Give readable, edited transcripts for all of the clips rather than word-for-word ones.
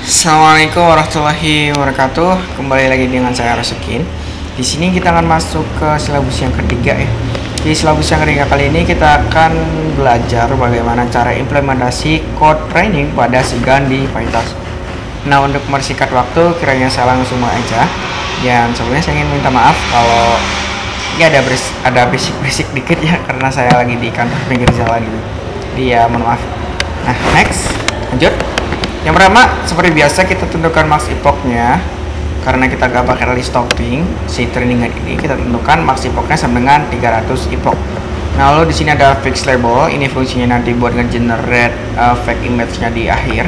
Assalamualaikum warahmatullahi wabarakatuh. Kembali lagi dengan saya Rosekin. Di sini kita akan masuk ke silabus yang ketiga ya. Di silabus yang ketiga kali ini kita akan belajar bagaimana cara implementasi code training pada SIGAN di PyTorch. Nah, untuk mempersingkat waktu, kiranya saya langsung mulai aja. Dan sebelumnya saya ingin minta maaf kalau ya ada berisik-berisik dikit ya, karena saya lagi di kantor pinggir jalan gitu. Dia mohon maaf. Nah, next, lanjut. Yang pertama, seperti biasa kita tentukan max epoch-nya. Karena kita gak pakai release stopping si trainingan ini, kita tentukan max epoch-nya sama dengan 300 epoch. Nah, lalu di sini ada fix label. Ini fungsinya nanti buat nge-generate fake image-nya di akhir.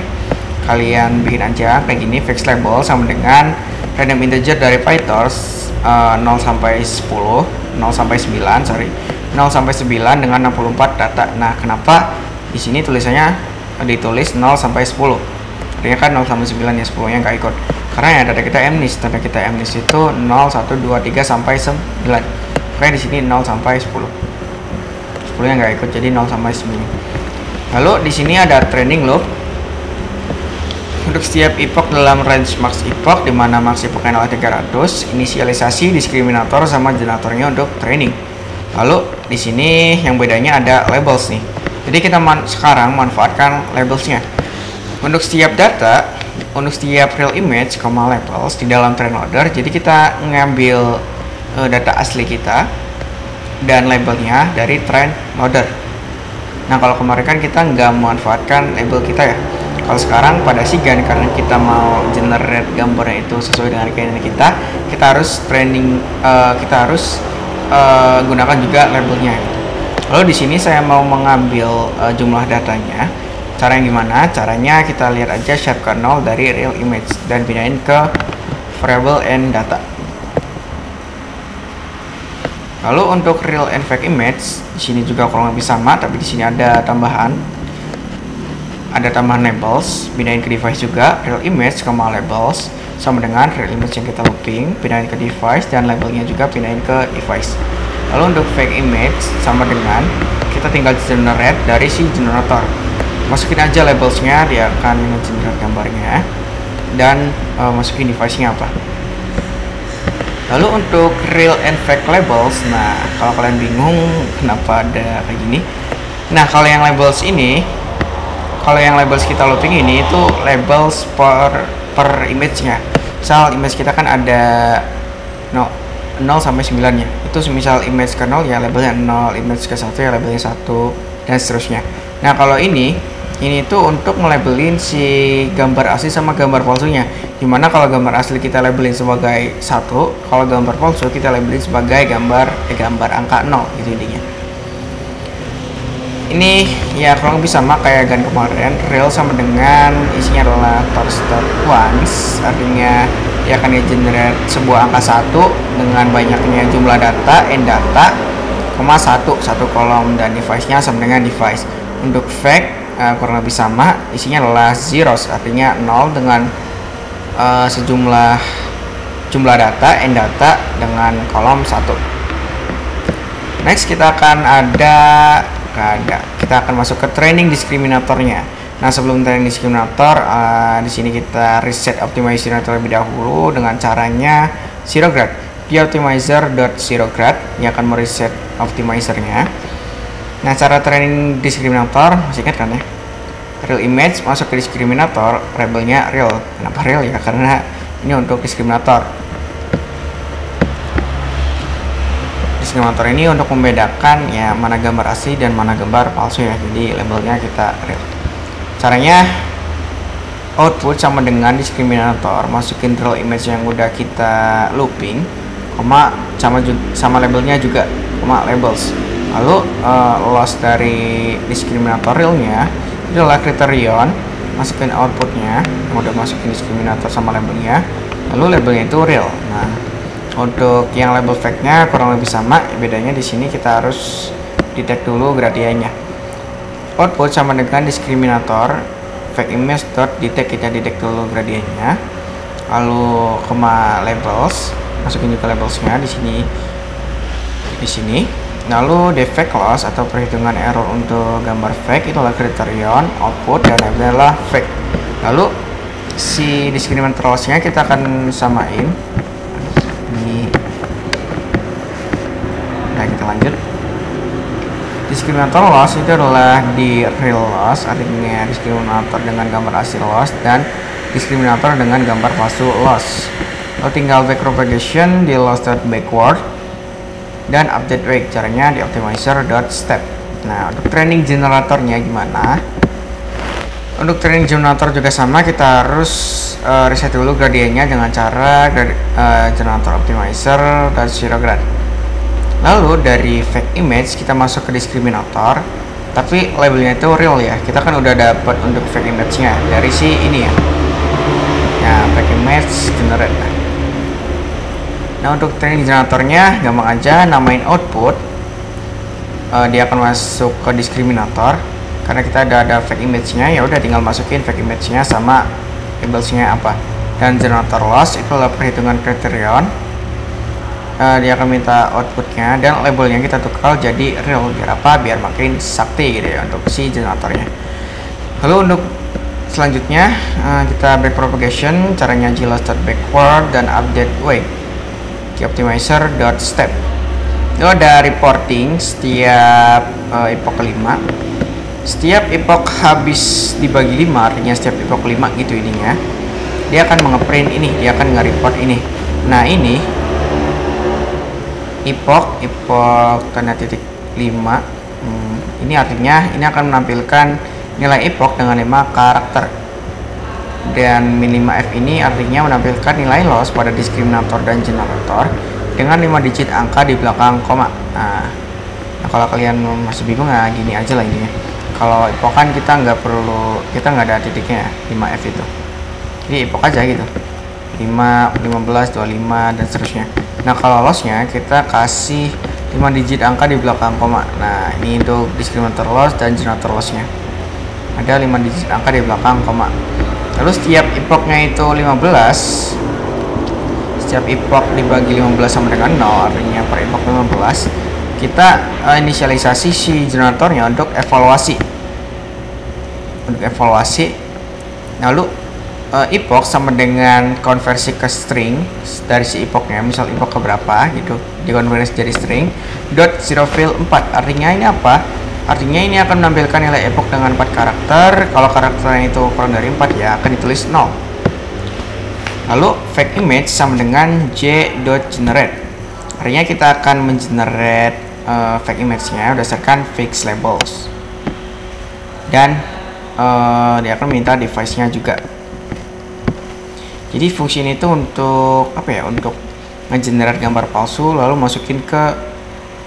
Kalian bikin aja kayak gini, fix label sama dengan random integer dari PyTorch 0 sampai 10, 0 sampai 9, 0 sampai 9 dengan 64 data. Nah, kenapa di sini tulisannya ditulis 0 sampai 10? Artinya kan 0 sampai 9 ya, 10 nya nggak ikut karena ya data kita MNIST. Data kita MNIST itu 0, 1, 2, 3 sampai 9. Oke, di sini 0 sampai 10. 10 nya nggak ikut, jadi 0 sampai 9. Lalu di sini ada training loop untuk setiap epoch dalam range max epoch, di mana max epoch adalah 300. Inisialisasi diskriminator sama generatornya untuk training. Lalu di sini yang bedanya ada labels nih. Jadi kita sekarang manfaatkan labelsnya. Untuk setiap data, untuk setiap real image, labels di dalam train loader, jadi kita ngambil data asli kita dan labelnya dari train loader. Nah, kalau kemarin kan kita nggak memanfaatkan label kita ya. Kalau sekarang pada SIGAN, karena kita mau generate gambarnya itu sesuai dengan keinginan kita harus gunakan juga labelnya. Lalu di sini saya mau mengambil jumlah datanya. Cara yang gimana? Caranya kita lihat aja shape kernel dari real image dan pindahin ke variable and data. Lalu untuk real and fake image, di sini juga kurang lebih sama, tapi di sini ada tambahan labels, pindahin ke device juga. Real image, labels sama dengan real image yang kita looping, pindahin ke device, dan labelnya juga pindahin ke device. Lalu untuk fake image sama dengan kita tinggal generate dari si generator. Masukin aja labelsnya, dia akan generate gambarnya dan masukin device-nya apa. Lalu untuk real and fake labels, nah kalau kalian bingung kenapa ada kayak gini, nah kalau yang labels kita looping ini itu labels per image-nya. Misal image kita kan ada 0 sampai 9 nya. Itu misal image ke 0 ya labelnya 0, image ke 1 ya labelnya 1, dan seterusnya. Nah, kalau ini tuh untuk nge-labelin si gambar asli sama gambar palsunya. Dimana kalau gambar asli kita labelin sebagai 1, kalau gambar palsu kita labelin sebagai gambar angka 0 gitu intinya. Ini ya kurang lebih sama kayak GAN kemarin. Real sama dengan isinya adalah torch.once, artinya dia akan generate sebuah angka 1 dengan banyaknya jumlah data, and data, satu kolom, dan device-nya sama dengan device. Untuk fake kurang lebih sama, isinya adalah zeros, artinya 0 dengan sejumlah jumlah data, and data dengan kolom 1. Next kita akan masuk ke training diskriminatornya. Nah, sebelum training diskriminator, di sini kita reset optimizer terlebih dahulu dengan caranya zero grad. Di optimizer.zeroGrad ini akan mereset optimizernya. Nah, cara training diskriminator masih ingat kan ya? Real image masuk ke diskriminator, labelnya real. Kenapa real ya? Karena ini untuk diskriminator. Diskriminator ini untuk membedakan ya mana gambar asli dan mana gambar palsu ya. Jadi labelnya kita real. Caranya output sama dengan diskriminator, masukin real image yang udah kita looping, sama labelnya juga, labels. Lalu loss dari diskriminator realnya itu adalah kriterion, masukin outputnya yang udah masukin diskriminator sama labelnya, lalu labelnya itu real. Nah, untuk yang label fake nya kurang lebih sama, bedanya di sini kita harus detect dulu gradiennya. Output sama dengan diskriminator fake image detect, kita detect dulu gradiennya, lalu labels, masukin juga labelsnya di sini. Lalu defect loss atau perhitungan error untuk gambar fake itu adalah kriterion, output, dan labelnya adalah fake. Lalu si discriminator loss-nya kita akan samain. Ini. Nah, kita lanjut. Diskriminator loss itu adalah di real loss, artinya diskriminator dengan gambar asli loss dan diskriminator dengan gambar palsu loss. Lalu tinggal backpropagation di loss.backward dan update wake, caranya di optimizer.step. Nah, untuk training generatornya gimana? Untuk training generator juga sama, kita harus reset dulu gradiennya dengan cara generator optimizer dan zero grad. Lalu dari fake image kita masuk ke diskriminator, tapi labelnya itu real ya. Kita kan udah dapat untuk fake image-nya dari si ini ya. Nah, fake image generate. Nah, untuk training generatornya gampang aja, namain output. Dia akan masuk ke diskriminator. Karena kita ada fake image-nya, ya udah tinggal masukin fake image-nya sama labels-nya apa. Dan generator loss itu adalah perhitungan criterion. Dia akan minta outputnya dan labelnya kita tukar jadi real, biar apa? Biar makin sakti gitu ya untuk si generatornya. Lalu untuk selanjutnya kita backpropagation, caranya loss.backward dan update wake di optimizer.step. Itu ada reporting setiap epoch 5. Setiap epoch habis dibagi 5, artinya setiap epoch 5 gitu ininya, dia akan mengeprint ini, dia akan nge-report ini. Nah, ini epoch tanda titik 5. Ini artinya ini akan menampilkan nilai epoch dengan 5 karakter. Dan min 5f ini artinya menampilkan nilai loss pada diskriminator dan generator dengan 5 digit angka di belakang koma. Nah, kalau kalian masih bingung, nah gini aja lah ini. Kalau epoch kan kita nggak ada titiknya 5f itu, jadi epoch aja gitu, 5, 15, 25 dan seterusnya. Nah, kalau lossnya kita kasih 5 digit angka di belakang koma. Nah, ini untuk diskriminator loss dan generator lossnya ada 5 digit angka di belakang koma. Lalu setiap epochnya itu 15, setiap epoch dibagi 15 sama dengan 0, artinya per epoch 15, kita inisialisasi si generatornya untuk evaluasi. Lalu epoch sama dengan konversi ke string dari si epochnya, misal epoch ke berapa gitu, dikonversi jadi string .zero fill 4. Artinya ini apa? Artinya ini akan menampilkan nilai epoch dengan 4 karakter. Kalau karakternya itu kurang dari 4 ya akan ditulis 0. Lalu fake image sama dengan j.generate. Artinya kita akan mengenerate fake image-nya berdasarkan fixed labels. Dan dia akan minta device-nya juga. Jadi fungsi ini tuh untuk apa ya? Untuk ngegenerate gambar palsu lalu masukin ke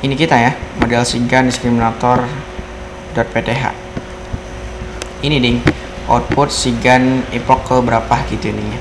ini kita ya, model SIGAN discriminator.pth. Ini ding, output SIGAN epoch ke berapa gitu ininya.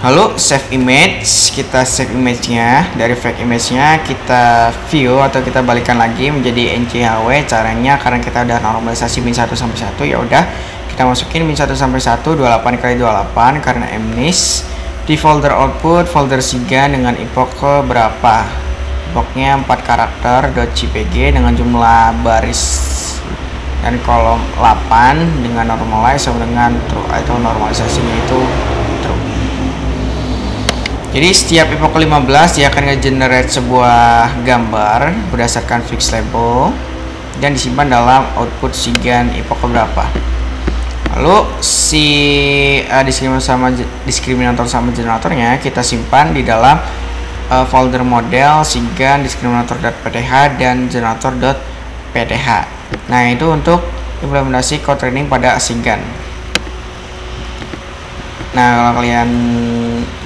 Lalu save image, kita save image-nya. Dari fake image-nya kita view atau kita balikan lagi menjadi NCHW. Caranya karena kita udah normalisasi min 1 sampai 1, ya udah kita masukin min 1 sampai 1 28 kali 28 karena MNIST di folder output, folder SIGAN dengan epoch ke berapa. Epochnya 4 karakter .jpg dengan jumlah baris dan kolom 8 dengan normalize sama dengan true, atau normalisasinya itu true. Jadi setiap epoch 15 dia akan nge-generate sebuah gambar berdasarkan fixed label dan disimpan dalam output SIGAN epoch berapa. Lalu si diskriminator sama generatornya kita simpan di dalam folder model SIGAN discriminator.pth dan generator.pth. Nah, itu untuk implementasi code training pada SIGAN. Nah, kalau kalian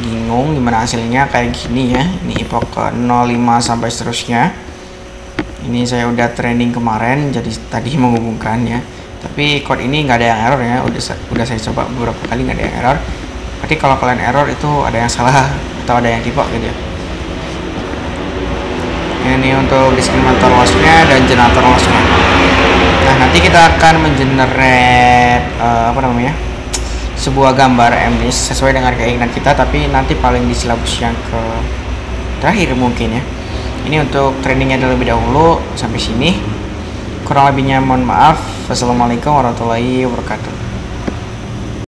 bingung gimana hasilnya kayak gini ya, ini epoch ke 05 sampai seterusnya. Ini saya udah training kemarin, jadi tadi menghubungkan ya. Tapi code ini nggak ada yang error ya, udah saya coba beberapa kali nggak ada yang error. Berarti kalau kalian error itu ada yang salah atau ada yang tipe gitu ya. Ini untuk diskriminator loss-nya dan generator loss-nya. Nah, nanti kita akan mengenerate sebuah gambar MNIST sesuai dengan keinginan kita, tapi nanti paling di silabus yang ke terakhir mungkin ya. Ini untuk trainingnya terlebih dahulu. Sampai sini kurang lebihnya mohon maaf. Wassalamualaikum warahmatullahi wabarakatuh.